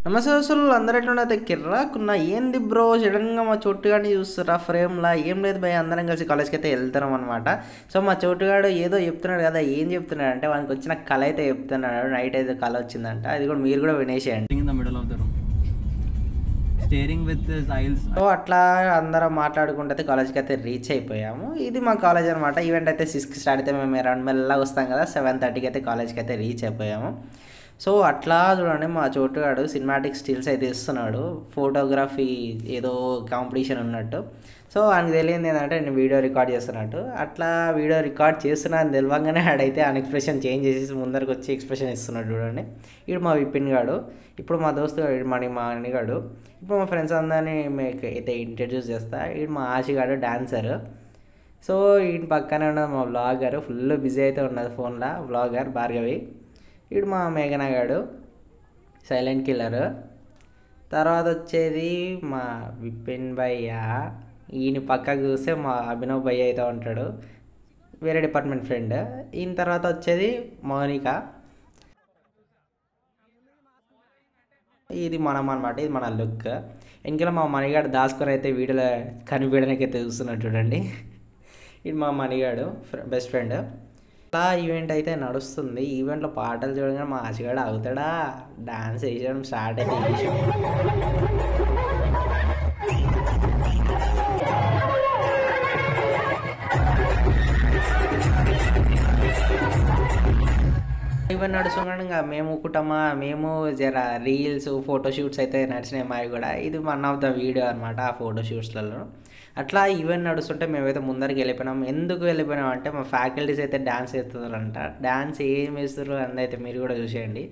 నమస్తే అసలు అందరూ ఎట్లున్నైతే కిర్రాకున్నా ఏంది బ్రో సడన్గా మా చోటుగాడిని చూస్తారా ఫ్రేమ్లా ఏం లేదు భయ అందరం కలిసి కాలేజ్కి అయితే వెళ్తున్నాం అనమాట. సో మా చోటుగాడు ఏదో చెప్తున్నాడు కదా, ఏం చెప్తున్నాడు అంటే వానికి వచ్చిన కళ అయితే చెప్తున్నాడు. నైట్ అయితే కళ వచ్చిందంట, అది కూడా మీరు కూడా వినేసేయండి. సో అట్లా అందరం మాట్లాడుకుంటే కాలేజ్కి అయితే రీచ్ అయిపోయాము. ఇది మా కాలేజ్ అనమాట. ఈవెంట్ అయితే 6కి స్టార్ట్ అయితే మేము అరౌండ్ మెల్లగా వస్తాం కదా, 7:30కి అయితే కాలేజ్కి అయితే రీచ్ అయిపోయాము. సో అట్లా చూడండి మా చోటుగాడు సినిమాటిక్ స్టిల్స్ అయితే ఇస్తున్నాడు, ఫోటోగ్రఫీ ఏదో కాంపిటీషన్ ఉన్నట్టు. సో ఆయనకు తెలియదు ఏంటంటే నేను వీడియో రికార్డ్ చేస్తున్నట్టు. అట్లా వీడియో రికార్డ్ చేస్తున్నా అని తెలియగానే ఆడైతే ఆ ఎక్స్ప్రెషన్ చేంజ్ చేసేసి ముందరికి వచ్చి ఎక్స్ప్రెషన్ ఇస్తున్నాడు చూడండి. ఇప్పుడు మా విపిన్ గాడు, ఇప్పుడు మా దోస్తు మా అనిగాడు, ఇప్పుడు మా ఫ్రెండ్స్ అందరినీ మీకు అయితే ఇంట్రడ్యూస్ చేస్తా. ఇప్పుడు మా ఆశిగాడు డాన్సర్. సో ఈయన పక్కనే ఉన్నది మా వ్లాగర్, ఫుల్ బిజీ అయితే ఉన్నది ఫోన్లో వ్లాగర్ భార్గవి. ఇడు మా మేఘనా గాడు సైలెంట్ కిల్లర్. తర్వాత వచ్చేది మా విపిన్ భయ్య, ఈయన పక్కకు చూస్తే మా అభినవ్ భయ్య అయితే ఉంటాడు, వేరే డిపార్ట్మెంట్ ఫ్రెండ్. ఈయన తర్వాత వచ్చేది మౌనిక. ఇది మనం అనమాట, ఇది మన లుక్. ఇంకెలా మా మణిగాడు దాచుకొని అయితే వీడియోలో కనిపించడానికి అయితే చూస్తున్నాడు చూడండి. ఇది మా మణిగాడు బెస్ట్ ఫ్రెండ్. అలా ఈవెంట్ అయితే నడుస్తుంది. ఈవెంట్లో పాటలు చూడగానే మా ఆశగాడు అవుతాడా, డాన్స్ వేయడం స్టార్ట్ అయితే చేసాం. ఈవెంట్ నడుస్తున్నాడు. ఇంకా మేము కుటుంబా మేము జర రీల్స్ ఫోటోషూట్స్ అయితే నడిచినాయి మావి కూడా. ఇది వన్ ఆఫ్ ద వీడియో అనమాట ఆ ఫోటోషూట్స్లలో. అట్లా ఈవెంట్ నడుస్తుంటే మేమైతే ముందరికి వెళ్ళిపోయినాం. ఎందుకు వెళ్ళిపోయినాం అంటే మా ఫ్యాకల్టీస్ అయితే డ్యాన్స్ వేస్తున్నారంట. డ్యాన్స్ ఏం వేస్తారు అందైతే మీరు కూడా చూసేయండి.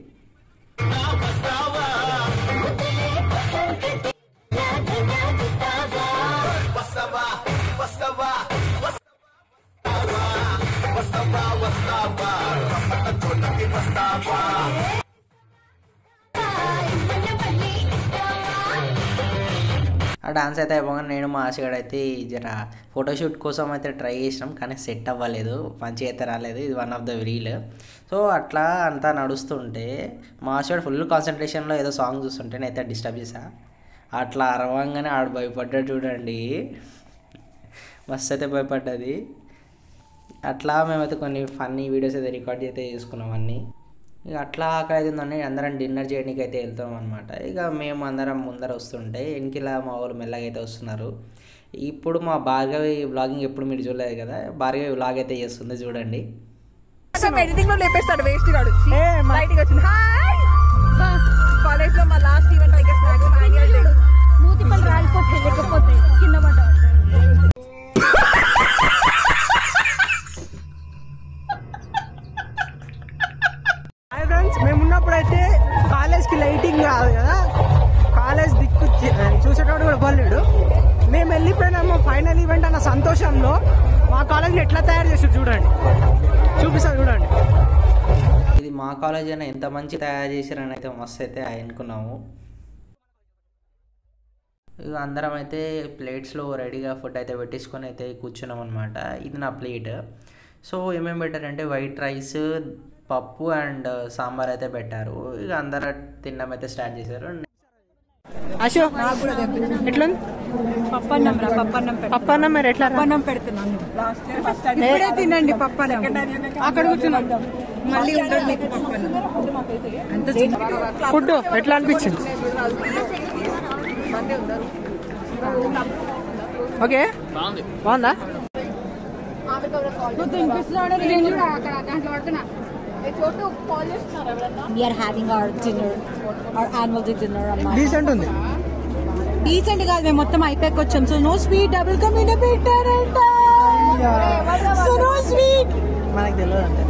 ఆ డాన్స్ అయితే అయిపోగానే నేను మా ఆశగాడు అయితే జర ఫోటోషూట్ కోసం అయితే ట్రై చేసినాం, కానీ సెట్ అవ్వలేదు, మంచిగా అయితే రాలేదు. ఇది one of the reel. So అట్లా అంతా నడుస్తుంటే మా ఆశగాడు ఫుల్ కాన్సన్ట్రేషన్లో ఏదో సాంగ్ చూస్తుంటే నేనైతే డిస్టర్బ్ చేసా. అట్లా అరవంగానే ఆడు భయపడ్డాడు చూడండి, మస్తు అయితే భయపడ్డది. అట్లా మేమైతే కొన్ని ఫన్నీ వీడియోస్ అయితే రికార్డ్ అయితే చేసుకున్నాం అన్నీ. ఇక అట్లా ఆకలి అవుతుందండి, అందరం డిన్నర్ చేయడానికి అయితే వెళ్తాం అనమాట. ఇక మేము అందరం ముందర వస్తుంటే వెనకిలా మా వాళ్ళు మెల్లగా అయితే వస్తున్నారు. ఇప్పుడు మా భార్గవి వ్లాగింగ్ ఎప్పుడు మీరు చూడలేదు కదా, భార్గవి వ్లాగ్ అయితే చేస్తుంది చూడండి. మేమున్నప్పుడైతే కాలేజ్కి లైటింగ్ కాదు కదా, కాలేజ్ దిక్కు చూసేటప్పుడు కూడా బలేడు. మేము వెళ్ళిపోయినాము ఫైనల్ ఈవెంట్ అన్న సంతోషంలో మా కాలేజ్ని ఎట్లా తయారు చేసి చూడండి, చూపిస్తారు చూడండి. ఇది మా కాలేజ్ అయినా ఎంత మంచి తయారు చేశారని అయితే మస్తు అయితే అనుకున్నాము. ఇక అందరం అయితే ప్లేట్స్లో రెడీగా ఫుడ్ అయితే పెట్టించుకొని అయితే కూర్చున్నాం అనమాట. ఇది నా ప్లేట్. సో ఏమేమి పెట్టారంటే వైట్ రైస్, పప్పు అండ్ సాంబార్ అయితే పెట్టారు. ఇక అందరూ తినడం అయితే స్టార్ట్ చేశారు. ఎట్లా పప్పన్నం మీరు ఎట్లా పప్పన్నం పెడుతున్నాను, తినండి పప్పన్నం. అక్కడ కూర్చున్నాం, మళ్ళీ ఉంటుంది మీకు పప్పన్నం. ఫుడ్ ఎట్లా అనిపించింది? ఓకే బాగుందా? We are having our dinner, our annual dinner. Decent ఉంది. డీసెంట్ కాదు, మేము మొత్తం అయిపోయాక వచ్చాం. So no sweet double coming పెట్టారంట. సో నో స్వీట్ మనకు తెలియదు అంటే